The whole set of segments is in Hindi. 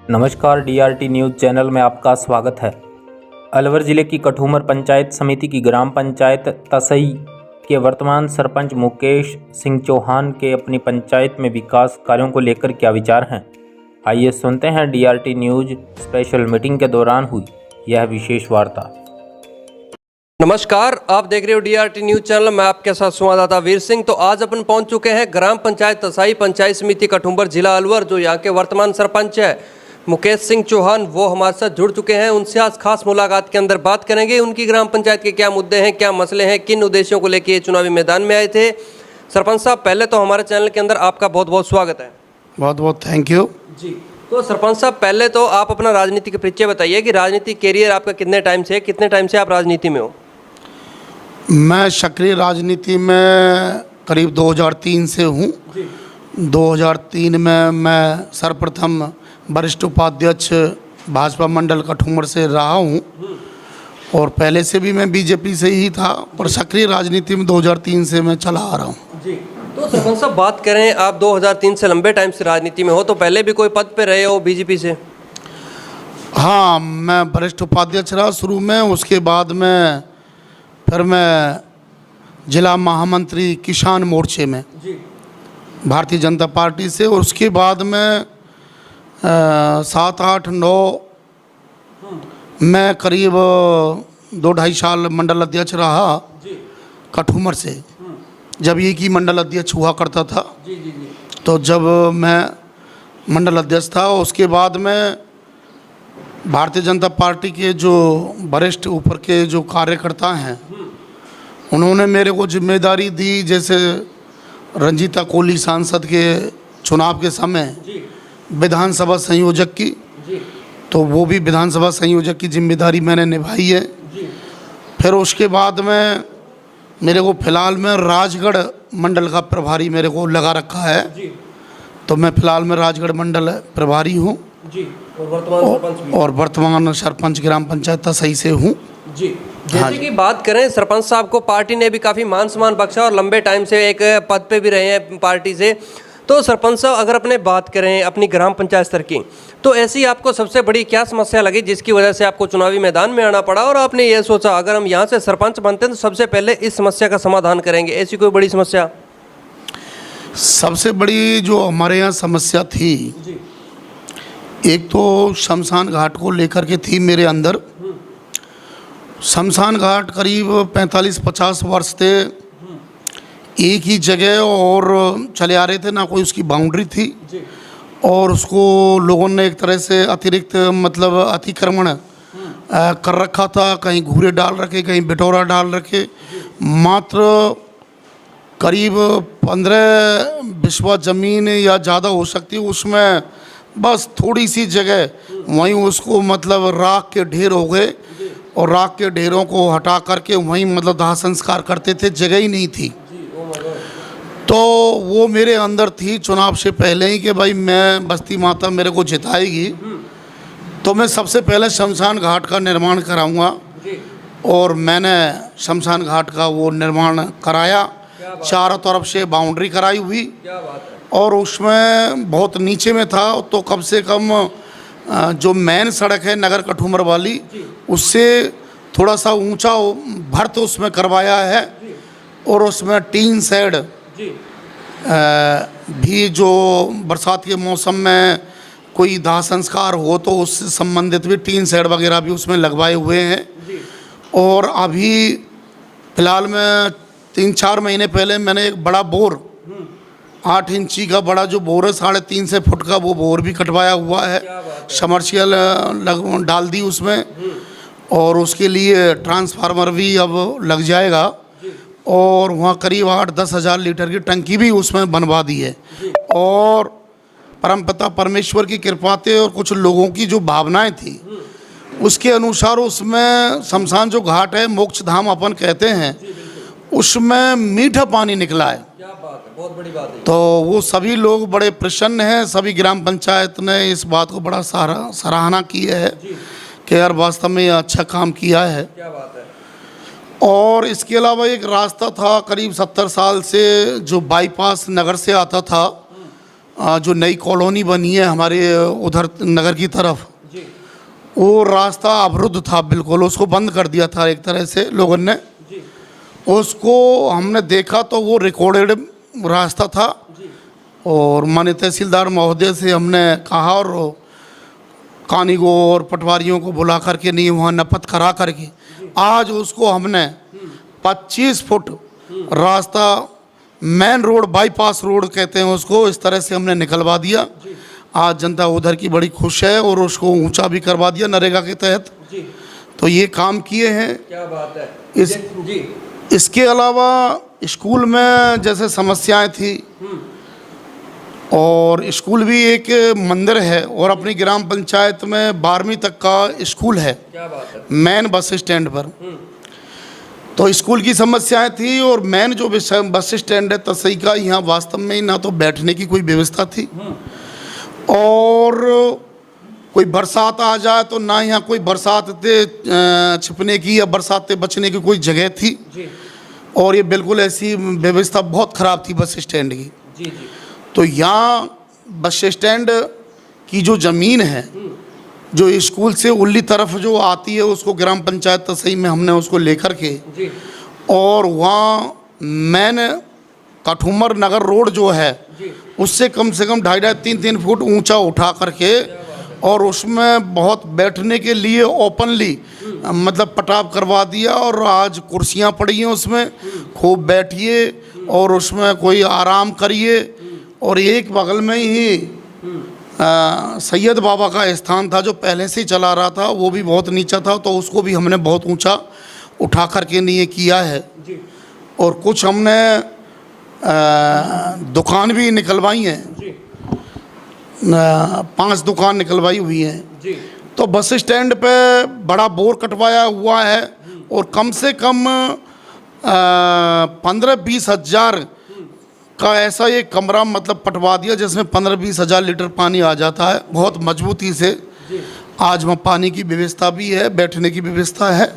नमस्कार, डीआरटी न्यूज़ चैनल में आपका स्वागत है। अलवर जिले की कठूमर पंचायत समिति की ग्राम पंचायत तसई के वर्तमान सरपंच मुकेश सिंह चौहान के अपनी पंचायत में विकास कार्यों को लेकर क्या विचार हैं, आइए सुनते हैं। डीआरटी न्यूज़ स्पेशल मीटिंग के दौरान हुई यह विशेष वार्ता। नमस्कार, आप देख रहे हो डीआरटी न्यूज़ चैनल। मैं आपके साथ संवाददाता वीर सिंह। तो आज अपन पहुंच चुके हैं ग्राम पंचायत तसाई पंचायत समिति कठूमर जिला अलवर। जो यहाँ के वर्तमान सरपंच है मुकेश सिंह चौहान, वो हमारे साथ जुड़ चुके हैं। उनसे आज खास मुलाकात के अंदर बात करेंगे। उनकी ग्राम पंचायत के क्या मुद्दे हैं, क्या मसले हैं, किन उद्देश्यों को लेकर ये चुनावी मैदान में आए थे। सरपंच साहब, पहले तो हमारे चैनल के अंदर आपका बहुत बहुत स्वागत है। बहुत बहुत थैंक यू जी। तो सरपंच साहब, पहले तो आप अपना राजनीतिक परिचय बताइए कि राजनीतिक कैरियर आपका कितने टाइम से आप राजनीति में हो। मैं सक्रिय राजनीति में करीब 2003 से हूँ। 2003 में मैं सर्वप्रथम वरिष्ठ उपाध्यक्ष भाजपा मंडल कठूमर से रहा हूँ और पहले से भी मैं बीजेपी से ही था, पर सक्रिय राजनीति में 2003 से मैं चला आ रहा हूँ। जी। तो सरपंच साहब, बात करें, आप 2003 से लंबे टाइम से राजनीति में हो, तो पहले भी कोई पद पे रहे हो बीजेपी से? हाँ, मैं वरिष्ठ उपाध्यक्ष रहा शुरू में। उसके बाद में फिर मैं जिला महामंत्री किसान मोर्चे में भारतीय जनता पार्टी से, और उसके बाद में 7, 8, 9 मैं करीब 2-2.5 साल मंडल अध्यक्ष रहा कठूमर से, जब एक ही मंडल अध्यक्ष हुआ करता था। तो जब मैं मंडल अध्यक्ष था, उसके बाद में भारतीय जनता पार्टी के जो वरिष्ठ ऊपर के जो कार्यकर्ता हैं, उन्होंने मेरे को जिम्मेदारी दी। जैसे रंजीता कोहली सांसद के चुनाव के समय विधानसभा संयोजक की, तो वो भी विधानसभा संयोजक की जिम्मेदारी मैंने निभाई है। फिर उसके बाद में मेरे को फिलहाल में राजगढ़ मंडल का प्रभारी मेरे को लगा रखा है। तो मैं फिलहाल में राजगढ़ मंडल प्रभारी हूँ और वर्तमान सरपंच ग्राम पंचायत तसई से हूँ। जी। जैसे कि बात करें, सरपंच साहब को पार्टी ने भी काफ़ी मान सम्मान बख्शा और लंबे टाइम से एक पद पे भी रहे हैं पार्टी से। तो सरपंच साहब, अगर अपने बात करें अपनी ग्राम पंचायत स्तर की, तो ऐसी आपको सबसे बड़ी क्या समस्या लगी जिसकी वजह से आपको चुनावी मैदान में आना पड़ा और आपने ये सोचा अगर हम यहाँ से सरपंच बनते हैं तो सबसे पहले इस समस्या का समाधान करेंगे? ऐसी कोई बड़ी समस्या? सबसे बड़ी जो हमारे यहाँ समस्या थी, एक तो शमशान घाट को लेकर के थी मेरे अंदर। शमशान घाट करीब 45-50 वर्ष से एक ही जगह और चले आ रहे थे, ना कोई उसकी बाउंड्री थी, और उसको लोगों ने एक तरह से अतिरिक्त मतलब अतिक्रमण कर रखा था। कहीं घूरे डाल रखे, कहीं बिटोरा डाल रखे। मात्र करीब 15 बिस्वा ज़मीन या ज़्यादा हो सकती है, उसमें बस थोड़ी सी जगह वहीं उसको मतलब राख के ढेर हो गए, और राख के ढेरों को हटा करके वहीं मतलब दाह संस्कार करते थे, जगह ही नहीं थी। तो वो मेरे अंदर थी चुनाव से पहले ही कि भाई मैं बस्ती माता मेरे को जिताएगी तो मैं सबसे पहले शमशान घाट का निर्माण कराऊंगा, और मैंने शमशान घाट का वो निर्माण कराया। चारों तरफ से बाउंड्री कराई हुई, और उसमें बहुत नीचे में था, तो कम से कम जो मेन सड़क है नगर कठूमर वाली, उससे थोड़ा सा ऊंचा भर्त उसमें करवाया है, और उसमें टीन शेड भी, जो बरसात के मौसम में कोई दाह संस्कार हो तो उससे संबंधित भी टीन शेड वगैरह भी उसमें लगवाए हुए हैं। और अभी फ़िलहाल में 3-4 महीने पहले मैंने एक बड़ा बोर 8 इंची का बड़ा जो बोर है 3.5 फुट का, वो बोर भी कटवाया हुआ है। समर्शियल डाल दी उसमें, और उसके लिए ट्रांसफार्मर भी अब लग जाएगा, और वहाँ करीब 8-10 हज़ार लीटर की टंकी भी उसमें बनवा दी है। और परमपिता परमेश्वर की कृपा थे और कुछ लोगों की जो भावनाएं थी उसके अनुसार उसमें शमशान जो घाट है, मोक्ष धाम अपन कहते हैं, उसमें मीठा पानी निकला है। क्या बात है, बहुत बड़ी बात है। तो वो सभी लोग बड़े प्रसन्न हैं। सभी ग्राम पंचायत ने इस बात को बड़ा सराहना की है कि यार वास्तव में अच्छा काम किया है। क्या बात है। और इसके अलावा एक रास्ता था करीब 70 साल से जो बाईपास नगर से आता था, जो नई कॉलोनी बनी है हमारे उधर नगर की तरफ, जी वो रास्ता अवरुद्ध था बिल्कुल, उसको बंद कर दिया था एक तरह से लोगों ने। जी उसको हमने देखा तो वो रिकॉर्डेड रास्ता था, जी और माननीय तहसीलदार महोदय से हमने कहा और कानीगो और पटवारियों को बुला करके नहीं वहाँ नपत करा करके आज उसको हमने 25 फुट रास्ता, मेन रोड, बाईपास रोड कहते हैं उसको, इस तरह से हमने निकलवा दिया। आज जनता उधर की बड़ी खुश है और उसको ऊंचा भी करवा दिया नरेगा के तहत। जी तो ये काम किए हैं। क्या बात है। जी इसके अलावा स्कूल में जैसे समस्याएं थी, और स्कूल भी एक मंदिर है और अपनी ग्राम पंचायत में 12वीं तक का स्कूल है, क्या बात है। मेन बस स्टैंड पर। तो स्कूल की समस्याएं थी, और मेन जो बस स्टैंड है तसई का, यहाँ वास्तव में ना तो बैठने की कोई व्यवस्था थी, और कोई बरसात आ जाए तो ना यहाँ कोई बरसात से छिपने की या बरसात से बचने की कोई जगह थी। जी और ये बिल्कुल ऐसी व्यवस्था बहुत ख़राब थी बस स्टैंड की। जी जी तो यहाँ बस स्टैंड की जो ज़मीन है, जो स्कूल से उल्ली तरफ जो आती है, उसको ग्राम पंचायत तसई में हमने उसको लेकर के, जी और वहाँ मेन कठूमर नगर रोड जो है जी उससे कम से कम 2.5-3 फुट ऊंचा उठा करके, और उसमें बहुत बैठने के लिए ओपनली मतलब पटाव करवा दिया, और आज कुर्सियां पड़ी हैं उसमें, खूब बैठिए और उसमें कोई आराम करिए। और एक बगल में ही सैयद बाबा का स्थान था जो पहले से ही चला रहा था, वो भी बहुत नीचा था, तो उसको भी हमने बहुत ऊंचा उठा करके नहीं किया है। जी और कुछ हमने दुकान भी निकलवाई हैं, जी 5 दुकान निकलवाई हुई हैं। जी तो बस स्टैंड पे बड़ा बोर कटवाया हुआ है, और कम से कम 15-20 हज़ार का ऐसा एक कमरा मतलब पटवा दिया जिसमें 15-20 हज़ार लीटर पानी आ जाता है, बहुत मजबूती से। आज वहाँ पानी की व्यवस्था भी है, बैठने की व्यवस्था है,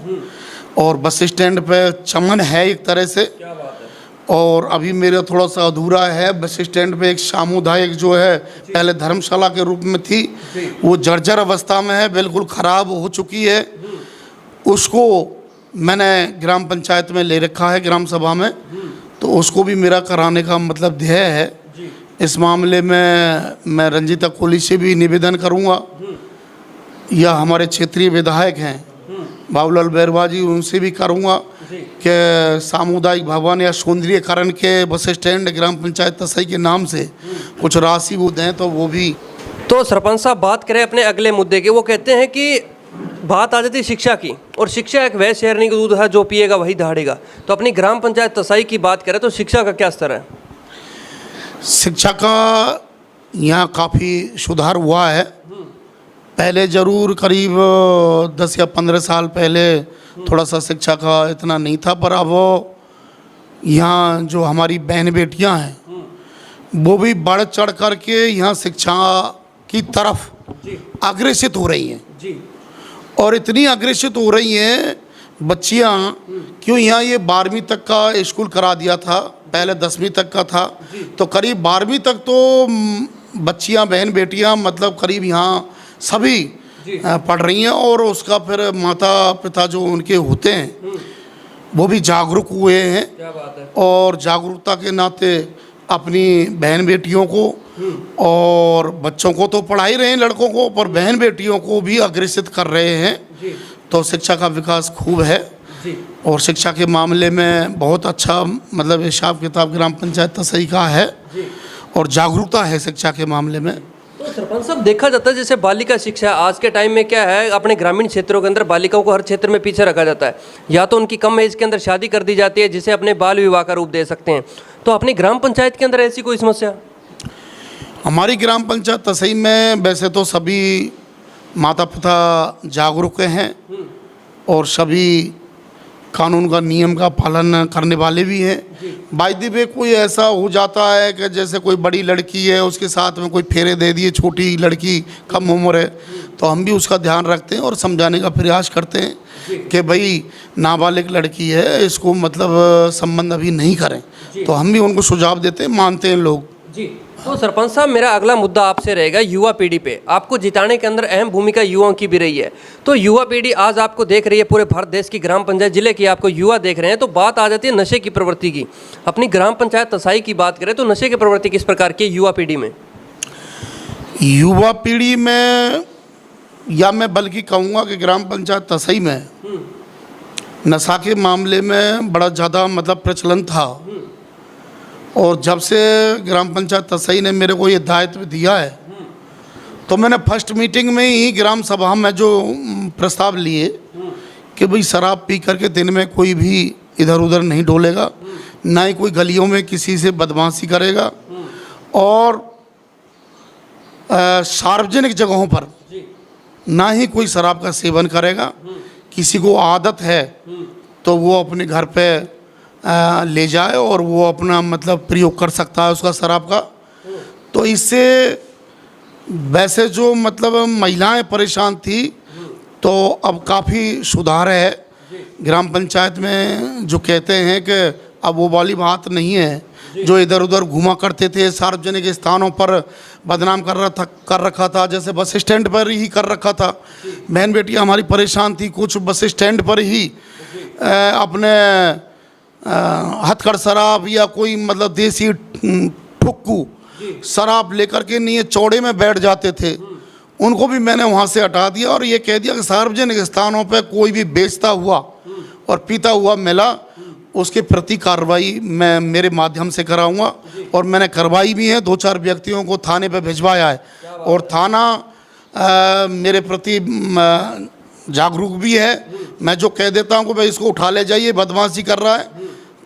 और बस स्टैंड पे चमन है एक तरह से। क्या बात है। और अभी मेरा थोड़ा सा अधूरा है, बस स्टैंड पे एक सामुदायिक जो है पहले धर्मशाला के रूप में थी, वो जर्जर अवस्था में है, बिल्कुल ख़राब हो चुकी है। उसको मैंने ग्राम पंचायत में ले रखा है, ग्राम सभा में, तो उसको भी मेरा कराने का मतलब ध्येय है। इस मामले में मैं रंजीता कोहली से भी निवेदन करूँगा, या हमारे क्षेत्रीय विधायक हैं बाबूलाल बैरवा जी, उनसे भी करूँगा कि सामुदायिक भवन या सौंदर्यीकरण के बस स्टैंड ग्राम पंचायत तसई के नाम से कुछ राशि वो दें, तो वो भी। तो सरपंच साहब बात करें अपने अगले मुद्दे की, वो कहते हैं कि बात आ जाती है शिक्षा की, और शिक्षा एक वह शेरनी का दूध है जो पिएगा वही दहाड़ेगा। तो अपनी ग्राम पंचायत तसई की बात करें तो शिक्षा का क्या स्तर है। शिक्षा का यहाँ काफ़ी सुधार हुआ है। पहले ज़रूर करीब 10 या 15 साल पहले थोड़ा सा शिक्षा का इतना नहीं था, पर अब यहाँ जो हमारी बहन बेटियाँ हैं वो भी बढ़ चढ़ कर के यहाँ शिक्षा की तरफ अग्रेसित हो रही हैं। जी और इतनी अग्रेसित हो रही हैं बच्चियाँ, क्यों यहाँ ये 12वीं तक का स्कूल करा दिया था, पहले 10वीं तक का था, तो करीब 12वीं तक तो बच्चियाँ बहन बेटियाँ मतलब करीब यहाँ सभी पढ़ रही हैं। और उसका फिर माता पिता जो उनके होते हैं वो भी जागरूक हुए हैं, क्या बात है। और जागरूकता के नाते अपनी बहन बेटियों को और बच्चों को तो पढ़ा ही रहे हैं, लड़कों को, पर बहन बेटियों को भी अग्रेसित कर रहे हैं। तो शिक्षा का विकास खूब है, और शिक्षा के मामले में बहुत अच्छा मतलब हिसाब किताब ग्राम पंचायत तसई का है, और जागरूकता है शिक्षा के मामले में। तो सरपंच साहब देखा जाता है जैसे बालिका शिक्षा आज के टाइम में क्या है, अपने ग्रामीण क्षेत्रों के अंदर बालिकाओं को हर क्षेत्र में पीछे रखा जाता है, या तो उनकी कम एज के अंदर शादी कर दी जाती है जिसे अपने बाल विवाह का रूप दे सकते हैं। तो अपनी ग्राम पंचायत के अंदर ऐसी कोई समस्या। हमारी ग्राम पंचायत तसई में वैसे तो सभी माता पिता जागरूक हैं, और सभी कानून का नियम का पालन करने वाले भी हैं। बाय द वे कोई ऐसा हो जाता है कि जैसे कोई बड़ी लड़की है उसके साथ में कोई फेरे दे दिए, छोटी लड़की कम उम्र है, तो हम भी उसका ध्यान रखते हैं और समझाने का प्रयास करते हैं कि भाई नाबालिग लड़की है, इसको मतलब संबंध अभी नहीं करें। तो हम भी उनको सुझाव देते हैं, मानते हैं लोग। जी तो सरपंच साहब, मेरा अगला मुद्दा आपसे रहेगा युवा पीढ़ी पे। आपको जिताने के अंदर अहम भूमिका युवाओं की भी रही है। तो युवा पीढ़ी आज आपको देख रही है, पूरे भारत देश की ग्राम पंचायत जिले की आपको युवा देख रहे हैं, तो बात आ जाती है नशे की प्रवृत्ति की। अपनी ग्राम पंचायत तसाई की बात करें तो नशे की प्रवृत्ति किस प्रकार की है युवा पीढ़ी में? युवा पीढ़ी में, या मैं बल्कि कहूँगा कि ग्राम पंचायत तसई में नशा के मामले में बड़ा ज़्यादा मतलब प्रचलन था। और जब से ग्राम पंचायत तसई ने मेरे को ये दायित्व दिया है, तो मैंने फर्स्ट मीटिंग में ही ग्राम सभा में जो प्रस्ताव लिए कि भाई शराब पी करके दिन में कोई भी इधर उधर नहीं डोलेगा, ना ही कोई गलियों में किसी से बदमाशी करेगा, और सार्वजनिक जगहों पर ना ही कोई शराब का सेवन करेगा। किसी को आदत है तो वो अपने घर पे ले जाए और वो अपना मतलब प्रयोग कर सकता है उसका शराब का। तो इससे वैसे जो मतलब महिलाएं परेशान थी, तो अब काफ़ी सुधार है। ग्राम पंचायत में जो कहते हैं कि अब वो वाली बात नहीं है, जो इधर उधर घुमा करते थे, सार्वजनिक स्थानों पर बदनाम कर रखा था, जैसे बस स्टैंड पर ही कर रखा था। बहन बेटियां हमारी परेशान थी, कुछ बस स्टैंड पर ही अपने हथकड़ शराब या कोई मतलब देसी ठुक्कू शराब लेकर के नहीं चौड़े में बैठ जाते थे, उनको भी मैंने वहाँ से हटा दिया और ये कह दिया कि सार्वजनिक स्थानों पर कोई भी बेचता हुआ और पीता हुआ मिला, उसके प्रति कार्रवाई मैं मेरे माध्यम से कराऊंगा। और मैंने करवाई भी है, 2-4 व्यक्तियों को थाने पे भिजवाया है, और थाना मेरे प्रति जागरूक भी है। मैं जो कह देता हूं कि भाई इसको उठा ले जाइए, बदमाशी कर रहा है,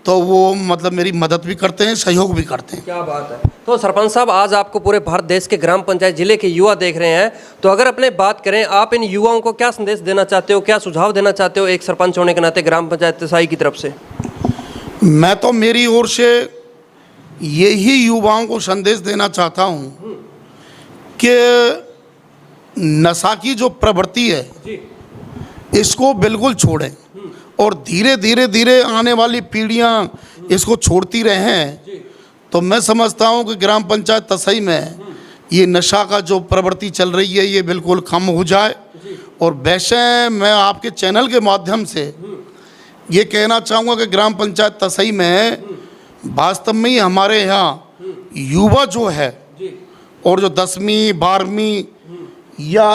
तो वो मतलब मेरी मदद भी करते हैं, सहयोग भी करते हैं। क्या बात है। तो सरपंच साहब, आज आपको पूरे भारत देश के ग्राम पंचायत जिले के युवा देख रहे हैं, तो अगर अपने बात करें, आप इन युवाओं को क्या संदेश देना चाहते हो, क्या सुझाव देना चाहते हो एक सरपंच होने के नाते ग्राम पंचायत तसाई की तरफ से? मैं तो मेरी ओर से यही युवाओं को संदेश देना चाहता हूँ कि नशा की जो प्रवृत्ति है इसको बिल्कुल छोड़ें, और धीरे धीरे आने वाली पीढ़ियाँ इसको छोड़ती रहें, तो मैं समझता हूँ कि ग्राम पंचायत तसई में ये नशा का जो प्रवृत्ति चल रही है ये बिल्कुल कम हो जाए। और वैसे मैं आपके चैनल के माध्यम से ये कहना चाहूँगा कि ग्राम पंचायत तसई में वास्तव में ही हमारे यहाँ युवा जो है, और जो 10वीं 12वीं या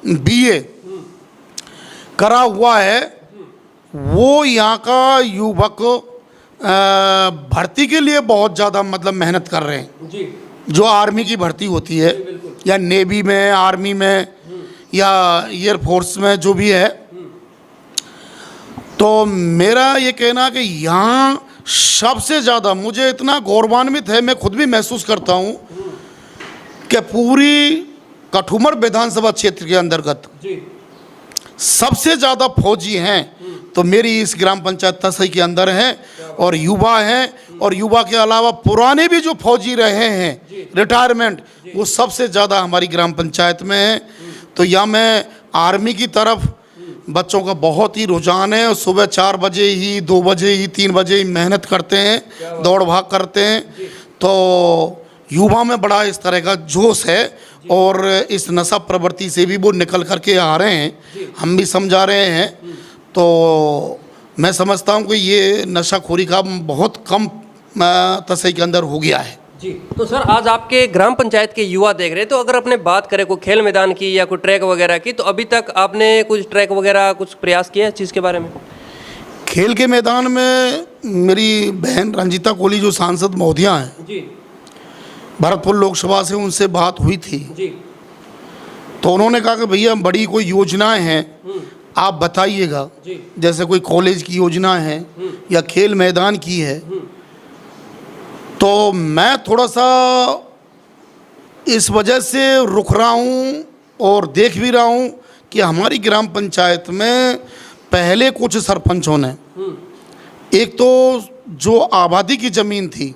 BA करा हुआ है, वो यहाँ का युवक भर्ती के लिए बहुत ज़्यादा मतलब मेहनत कर रहे हैं। जो आर्मी की भर्ती होती है, या नेवी में, आर्मी में, या एयरफोर्स में, जो भी है, तो मेरा ये कहना कि यहाँ सबसे ज़्यादा मुझे इतना गौरवान्वित है, मैं खुद भी महसूस करता हूँ कि पूरी कठूमर विधानसभा क्षेत्र के अंतर्गत सबसे ज़्यादा फौजी हैं तो मेरी इस ग्राम पंचायत तसई के अंदर हैं, और युवा हैं, और युवा के अलावा पुराने भी जो फौजी रहे हैं रिटायरमेंट, वो सबसे ज़्यादा हमारी ग्राम पंचायत में हैं। तो या मैं आर्मी की तरफ बच्चों का बहुत ही रुझान है, और सुबह 4 बजे ही, 2 बजे ही, 3 बजे ही मेहनत करते हैं, दौड़ भाग करते हैं। तो युवा में बड़ा इस तरह का जोश है, और इस नशा प्रवृत्ति से भी वो निकल करके आ रहे हैं, हम भी समझा रहे हैं। तो मैं समझता हूँ कि ये नशाखोरी का बहुत कम तसई के अंदर हो गया है। जी, तो सर आज आपके ग्राम पंचायत के युवा देख रहे हैं, तो अगर अपने बात करें कोई खेल मैदान की या कोई ट्रैक वगैरह की, तो अभी तक आपने कुछ ट्रैक वगैरह कुछ प्रयास किया है इस चीज़ के बारे में? खेल के मैदान में मेरी बहन रंजीता कोहली जो सांसद महोदया हैं जी, भरतपुर लोकसभा से, उनसे बात हुई थी जी, तो उन्होंने कहा कि भैया बड़ी कोई योजनाएं हैं आप बताइएगा, जैसे कोई कॉलेज की योजना है या खेल मैदान की है। तो मैं थोड़ा सा इस वजह से रुक रहा हूँ और देख भी रहा हूँ कि हमारी ग्राम पंचायत में पहले कुछ सरपंचों ने, एक तो जो आबादी की ज़मीन थी,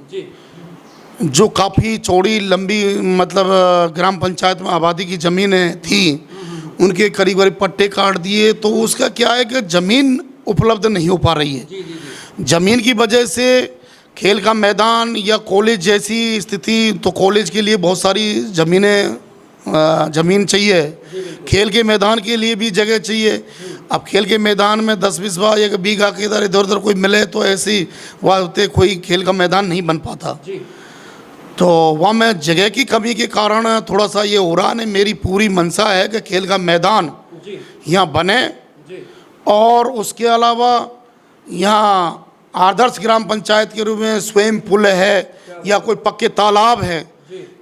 जो काफ़ी चौड़ी लंबी मतलब ग्राम पंचायत में आबादी की ज़मीनें थी, उनके करीब करीब पट्टे काट दिए। तो उसका क्या है कि ज़मीन उपलब्ध नहीं हो पा रही है। ज़मीन की वजह से खेल का मैदान या कॉलेज जैसी स्थिति, तो कॉलेज के लिए बहुत सारी ज़मीन चाहिए, खेल के मैदान के लिए भी जगह चाहिए। अब खेल के मैदान में 10-20 एक बीघा के इधर उधर कोई मिले तो ऐसी वहाँ होते कोई खेल का मैदान नहीं बन पाता। तो वहाँ में जगह की कमी के कारण थोड़ा सा ये हो रहा है। मेरी पूरी मंशा है कि खेल का मैदान यहाँ बने और उसके अलावा यहाँ आदर्श ग्राम पंचायत के रूप में स्वयं पुल है या कोई पक्के तालाब है,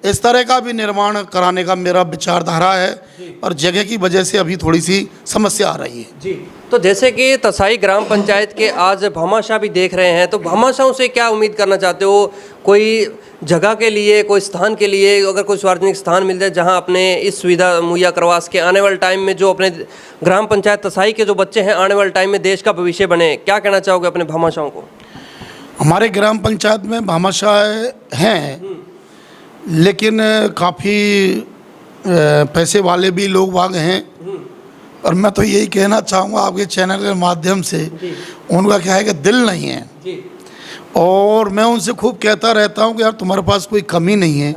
इस तरह का भी निर्माण कराने का मेरा विचारधारा है। और जगह की वजह से अभी थोड़ी सी समस्या आ रही है। जी, तो जैसे कि तसाई ग्राम पंचायत के आज भामाशाह भी देख रहे हैं, तो भामाशाहों से क्या उम्मीद करना चाहते हो? कोई जगह के लिए, कोई स्थान के लिए, अगर कोई सार्वजनिक स्थान मिल जाए जहां अपने इस सुविधा मुहैया करवा सके, आने वाले टाइम में जो अपने ग्राम पंचायत तसाई के जो बच्चे हैं आने वाले टाइम में देश का भविष्य बने, क्या कहना चाहोगे अपने भामाशाहों को? और ग्राम पंचायत में भामाशाह हैं, लेकिन काफ़ी पैसे वाले भी लोग वाग हैं। और मैं तो यही कहना चाहूँगा आपके चैनल के माध्यम से, उनका क्या है कि दिल नहीं है। और मैं उनसे खूब कहता रहता हूँ कि यार तुम्हारे पास कोई कमी नहीं है,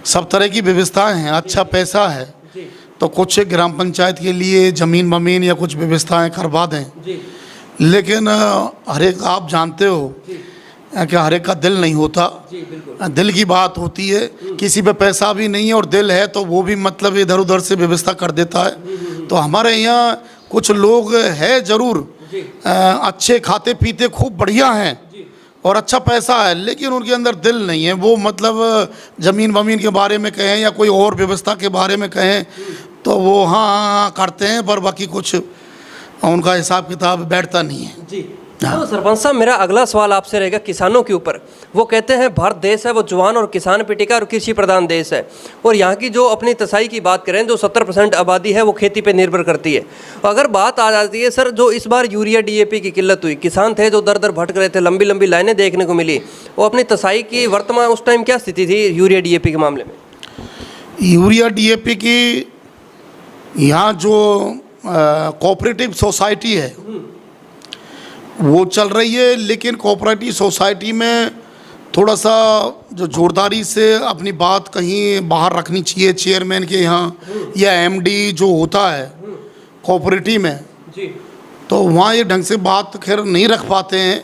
सब तरह की व्यवस्थाएं हैं, अच्छा पैसा है, तो कुछ ग्राम पंचायत के लिए ज़मीन वमीन या कुछ व्यवस्थाएं करवा दें। लेकिन हर एक आप जानते हो कि हर एक का दिल नहीं होता, दिल की बात होती है। किसी पे पैसा भी नहीं है और दिल है तो वो भी मतलब इधर उधर से व्यवस्था कर देता है। तो हमारे यहाँ कुछ लोग है ज़रूर, अच्छे खाते पीते खूब बढ़िया हैं और अच्छा पैसा है, लेकिन उनके अंदर दिल नहीं है। वो मतलब ज़मीन वमीन के बारे में कहें या कोई और व्यवस्था के बारे में कहें तो वो हाँ करते हैं, पर बाकी कुछ उनका हिसाब किताब बैठता नहीं है। जी, तो सरपंच साहब मेरा अगला सवाल आपसे रहेगा किसानों के ऊपर। वो कहते हैं भारत देश है वो जवान और किसान पिटिका और कृषि प्रधान देश है, और यहाँ की जो अपनी तसाई की बात करें जो 70% आबादी है वो खेती पे निर्भर करती है। अगर बात आ जाती है सर, जो इस बार यूरिया DAP की किल्लत हुई, किसान थे जो दर दर भटक रहे थे, लंबी लंबी लाइनें देखने को मिली, वो अपनी तसाई की वर्तमान उस टाइम क्या स्थिति थी यूरिया DAP के मामले में? यूरिया DAP की यहाँ जो कोऑपरेटिव सोसाइटी है वो चल रही है, लेकिन कोऑपरेटिव सोसाइटी में थोड़ा सा जो जोरदारी से अपनी बात कहीं बाहर रखनी चाहिए चेयरमैन के यहाँ या MD जो होता है कोऑपरेटिव में, तो वहाँ ये ढंग से बात खैर नहीं रख पाते हैं।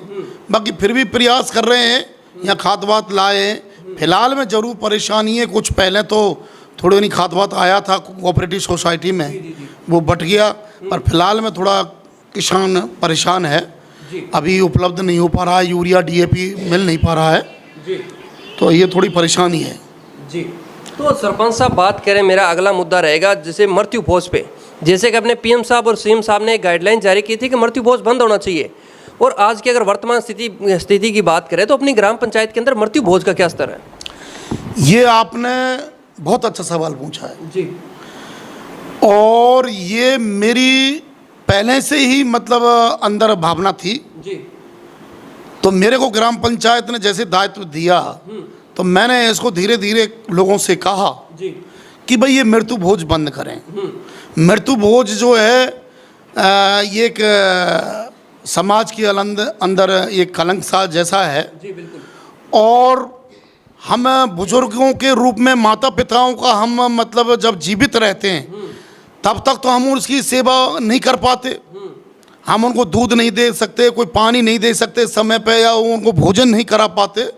बाकी फिर भी प्रयास कर रहे हैं, यहाँ खाद वाद लाए। फिलहाल में ज़रूर परेशानी है, कुछ पहले तो थोड़ी नहीं खाद वाद आया था कोऑपरेटिव सोसाइटी में, वो बट गया, पर फिलहाल में थोड़ा किसान परेशान है, अभी उपलब्ध नहीं हो पा रहा है, यूरिया DAP मिल नहीं पा रहा है, तो ये थोड़ी परेशानी है। जी, तो सरपंच साहब बात करें, मेरा अगला मुद्दा रहेगा जैसे मृत्यु भोज पे। जैसे कि अपने PM साहब और CM साहब ने एक गाइडलाइन जारी की थी कि मृत्यु भोज बंद होना चाहिए, और आज की अगर वर्तमान स्थिति की बात करें तो अपनी ग्राम पंचायत के अंदर मृत्यु भोज का क्या स्तर है? ये आपने बहुत अच्छा सवाल पूछा है जी, और ये मेरी पहले से ही मतलब अंदर भावना थी जी। तो मेरे को ग्राम पंचायत ने जैसे दायित्व दिया तो मैंने इसको धीरे धीरे लोगों से कहा जी कि भाई ये मृत्यु भोज बंद करें। मृत्यु भोज जो है ये एक समाज के अंदर एक कलंक सा जैसा है। जी बिल्कुल। और हम बुजुर्गों के रूप में माता पिताओं का हम मतलब जब जीवित रहते हैं तब तक तो हम उसकी सेवा नहीं कर पाते, हम उनको दूध नहीं दे सकते, कोई पानी नहीं दे सकते समय पे, या उनको भोजन नहीं करा पाते।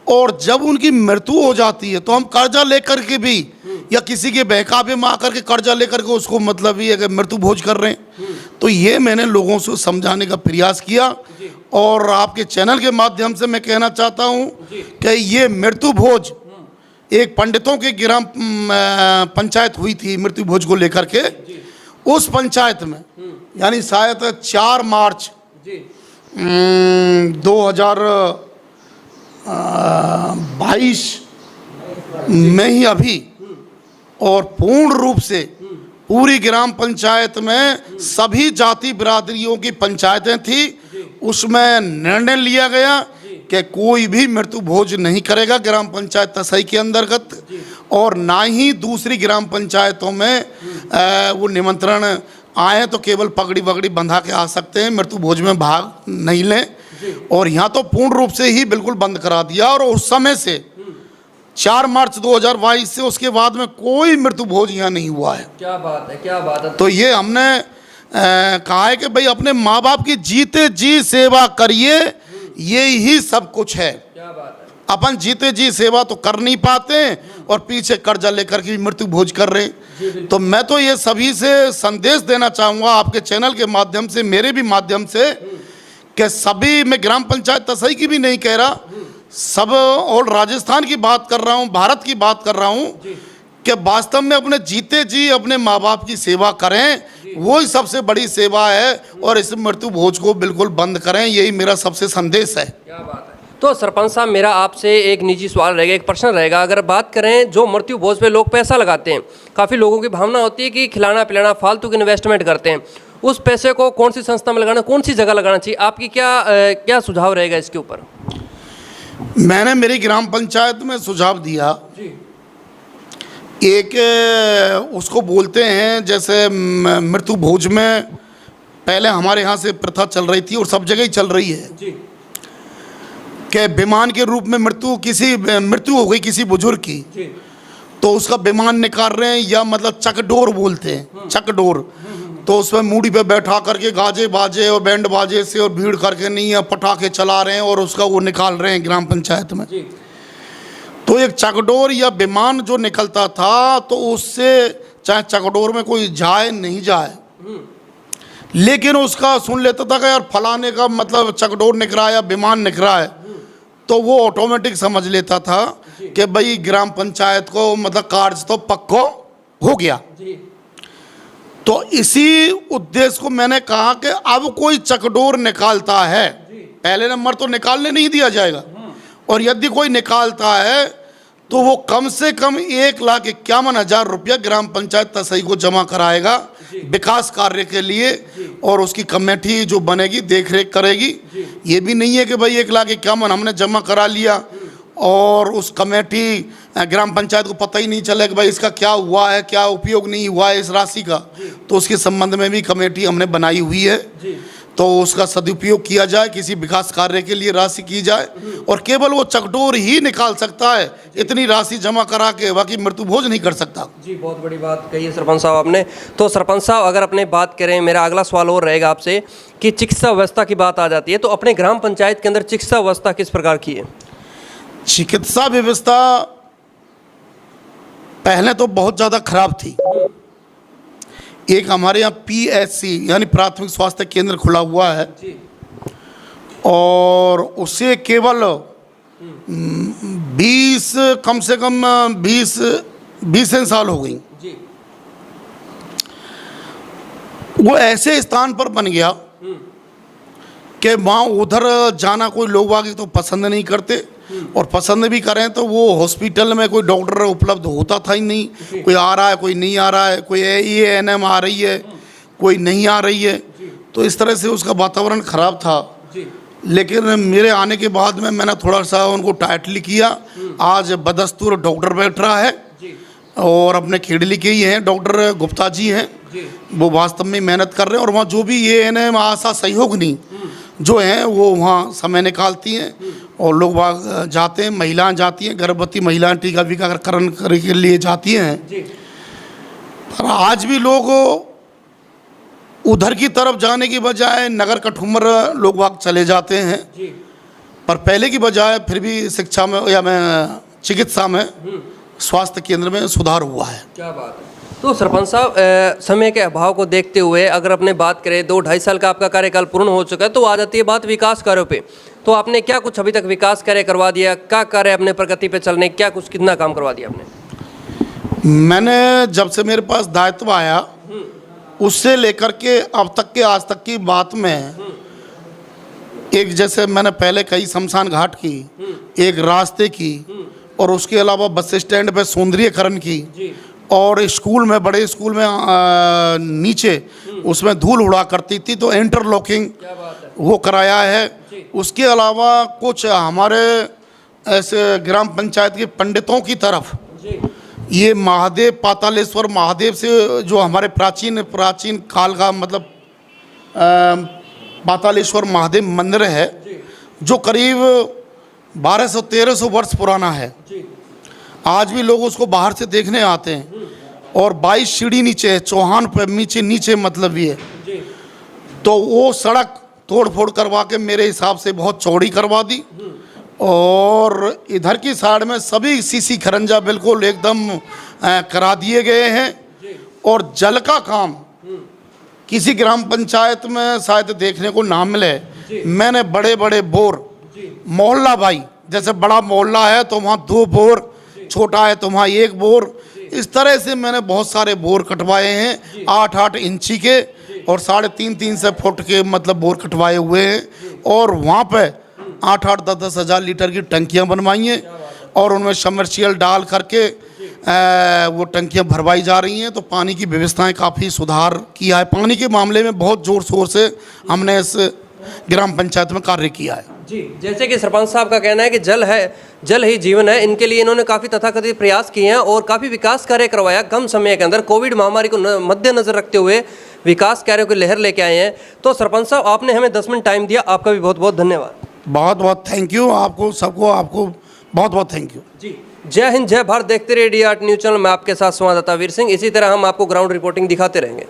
और जब उनकी मृत्यु हो जाती है तो हम कर्जा लेकर के भी या किसी के बहकावे में आकर के कर्जा लेकर के उसको मतलब ये अगर मृत्यु भोज कर रहे हैं। तो ये मैंने लोगों से समझाने का प्रयास किया और आपके चैनल के माध्यम से मैं कहना चाहता हूँ कि ये मृत्यु भोज एक पंडितों के ग्राम पंचायत हुई थी मृत्यु भोज को लेकर के, उस पंचायत में यानी शायद 4 मार्च 2022 में ही अभी, और पूर्ण रूप से पूरी ग्राम पंचायत में सभी जाति बिरादरियों की पंचायतें थी, उसमें निर्णय लिया गया कि कोई भी मृत्यु भोज नहीं करेगा ग्राम पंचायत तसाई के अंतर्गत, और ना ही दूसरी ग्राम पंचायतों में वो निमंत्रण आए तो केवल पगड़ी वगड़ी बंधा के आ सकते हैं, मृत्यु भोज में भाग नहीं लें। और यहाँ तो पूर्ण रूप से ही बिल्कुल बंद करा दिया। और उस समय से 4 मार्च 2022 से उसके बाद में कोई मृत्यु भोज यहाँ नहीं हुआ है। क्या बात है, क्या बात है। तो ये हमने कहा है कि भाई अपने माँ बाप की जीते जी सेवा करिए, ये ही सब कुछ है। क्या बात है। अपन जीते जी सेवा तो कर नहीं पाते और पीछे कर्जा लेकर के मृत्यु भोज कर रहे हैं। तो मैं तो ये सभी से संदेश देना चाहूँगा आपके चैनल के माध्यम से, मेरे भी माध्यम से, कि सभी, मैं ग्राम पंचायत तसई की भी नहीं कह रहा, सब, और राजस्थान की बात कर रहा हूँ, भारत की बात कर रहा हूँ, कि वास्तव में अपने जीते जी अपने माँ बाप की सेवा करें, वो ही सबसे बड़ी सेवा है। और इस मृत्यु भोज को बिल्कुल बंद करें, यही मेरा सबसे संदेश है। क्या बात है। तो सरपंच साहब, मेरा आपसे एक निजी सवाल रहेगा, एक प्रश्न रहेगा। अगर बात करें जो मृत्यु भोज पे लोग पैसा लगाते हैं, काफ़ी लोगों की भावना होती है कि खिलाना पिलाना, फालतू की इन्वेस्टमेंट करते हैं, उस पैसे को कौन सी संस्था में लगाना, कौन सी जगह लगाना चाहिए, आपकी क्या सुझाव रहेगा इसके ऊपर? मैंने मेरी ग्राम पंचायत में सुझाव दिया जी। एक उसको बोलते हैं, जैसे मृत्यु भोज में पहले हमारे यहाँ से प्रथा चल रही थी और सब जगह ही चल रही है जी। कि विमान के रूप में मृत्यु हो गई किसी बुजुर्ग की, जी। तो उसका विमान निकाल रहे हैं, या मतलब चकडोर बोलते हैं, चकडोर। तो उसमें मूड़ी पे बैठा करके गाजे बाजे और बैंड बाजे से और भीड़ करके नहीं है, पटाखे चला रहे हैं और उसका वो निकाल रहे हैं ग्राम पंचायत में। जी। तो एक चकडोर या विमान जो निकलता था, तो उससे चाहे चकडोर में कोई जाए नहीं जाए, लेकिन उसका सुन लेता था कि यार फलाने का मतलब चकडोर निकला या विमान निकला है, तो वो ऑटोमेटिक समझ लेता था कि भाई ग्राम पंचायत को मतलब कार्य तो पक्को हो गया। जी। तो इसी उद्देश्य को मैंने कहा कि अब कोई चकडोर निकालता है, पहले नंबर तो निकालने नहीं दिया जाएगा, और यदि कोई निकालता है तो वो कम से कम 1,51,000 रुपया ग्राम पंचायत तसई को जमा कराएगा विकास कार्य के लिए, और उसकी कमेटी जो बनेगी देख रेख करेगी। ये भी नहीं है कि भाई 1,51,000 हमने जमा करा लिया और उस कमेटी ग्राम पंचायत को पता ही नहीं चले कि भाई इसका क्या हुआ है, क्या उपयोग नहीं हुआ है इस राशि का। तो उसके संबंध में भी कमेटी हमने बनाई हुई है, तो उसका सदुपयोग किया जाए, किसी विकास कार्य के लिए राशि की जाए, और केवल वो चकडोर ही निकाल सकता है इतनी राशि जमा करा के, बाकी मृत्यु भोज नहीं कर सकता। जी, बहुत बड़ी बात कही है सरपंच साहब आपने। तो सरपंच साहब, अगर अपने बात करें, मेरा अगला सवाल और रहेगा आपसे कि चिकित्सा व्यवस्था की बात आ जाती है, तो अपने ग्राम पंचायत के अंदर चिकित्सा व्यवस्था किस प्रकार की है? चिकित्सा व्यवस्था पहले तो बहुत ज़्यादा खराब थी। एक हमारे यहाँ PSC यानी प्राथमिक स्वास्थ्य केंद्र खुला हुआ है, और उससे केवल 20 कम से कम 20 साल हो गई। वो ऐसे स्थान पर बन गया कि वहाँ उधर जाना कोई लोग आगे तो पसंद नहीं करते, और पसंद भी करें तो वो हॉस्पिटल में कोई डॉक्टर उपलब्ध होता था ही नहीं। कोई आ रहा है, कोई नहीं आ रहा है, कोई ANM आ रही है, कोई नहीं आ रही है। तो इस तरह से उसका वातावरण ख़राब था। लेकिन मेरे आने के बाद में मैंने थोड़ा सा उनको टाइटली किया। आज बदस्तूर डॉक्टर बैठ रहा है, और अपने खेड़ली के ही हैं डॉक्टर गुप्ता जी हैं, वो वास्तव में मेहनत कर रहे हैं। और वहाँ जो भी ANM आशा सहयोगिनी जो हैं वो वहाँ समय निकालती हैं, और लोग वहाँ जाते हैं, महिलाएं जाती हैं, गर्भवती महिलाएं टीकाकरण करने के लिए जाती हैं। पर आज भी लोग उधर की तरफ जाने की बजाय नगर कठूमर लोग वहाँ चले जाते हैं। पर पहले की बजाय फिर भी शिक्षा में या चिकित्सा में, स्वास्थ्य केंद्र में सुधार हुआ है। क्या बात है। तो सरपंच साहब, समय के अभाव को देखते हुए अगर अपने बात करें, 2-2.5 साल का आपका कार्यकाल पूर्ण हो चुका है, तो आ जाती है बात विकास कार्यों पे। तो आपने क्या कुछ अभी तक विकास कार्य करवा दिया? क्या कार्य अपने प्रगति पे चलने, क्या कुछ कितना काम करवा दिया आपने? मैंने जब से मेरे पास दायित्व आया उससे लेकर के अब तक के आज तक की बात में, एक जैसे मैंने पहले कई शमशान घाट की, एक रास्ते की, और उसके अलावा बस स्टैंड पे सौंदर्यीकरण की, और स्कूल में, बड़े स्कूल में नीचे उसमें धूल उड़ा करती थी तो इंटरलॉकिंग वो कराया है। उसके अलावा कुछ हमारे ऐसे ग्राम पंचायत के पंडितों की तरफ ये महादेव, पातालेश्वर महादेव से जो हमारे प्राचीन काल का मतलब पातालेश्वर महादेव मंदिर है, जो करीब 1200-1300 वर्ष पुराना है। आज भी लोग उसको बाहर से देखने आते हैं। और 22 सीढ़ी नीचे है, चौहान पे नीचे मतलब ये है। तो वो सड़क तोड़ फोड़ करवा के मेरे हिसाब से बहुत चौड़ी करवा दी। और इधर की साइड में सभी सीसी खरंजा बिल्कुल एकदम करा दिए गए हैं। और जल का काम किसी ग्राम पंचायत में शायद देखने को ना मिले। मैंने बड़े बड़े बोर मोहल्ला वाई, जैसे बड़ा मोहल्ला है तो वहाँ 2 बोर, छोटा है तो वहाँ 1 बोर, इस तरह से मैंने बहुत सारे बोर कटवाए हैं। 8-8 इंची के और 3.5 से फुट के मतलब बोर कटवाए हुए हैं। और वहाँ पे 8-8, 10-10 हज़ार लीटर की टंकियाँ बनवाई हैं और उनमें सबमर्सिबल डाल करके वो टंकियाँ भरवाई जा रही हैं। तो पानी की व्यवस्थाएं काफ़ी सुधार किया है। पानी के मामले में बहुत ज़ोर शोर से हमने इस ग्राम पंचायत में कार्य किया है। जी, जैसे कि सरपंच साहब का कहना है कि जल है, जल ही जीवन है। इनके लिए इन्होंने काफ़ी तथाकथित प्रयास किए हैं और काफ़ी विकास कार्य करवाया कम समय के अंदर। कोविड महामारी को मद्देनजर रखते हुए विकास कार्यों की लहर लेके आए हैं। तो सरपंच साहब, आपने हमें 10 मिनट टाइम दिया, आपका भी बहुत बहुत धन्यवाद। बहुत बहुत थैंक यू आपको सबको, आपको बहुत बहुत थैंक यू। जी, जय हिंद, जय भारत। देखते रहिए DRT न्यूज़ चैनल। मैं आपके साथ संवाददाता वीर सिंह। इसी तरह हम आपको ग्राउंड रिपोर्टिंग दिखाते रहेंगे।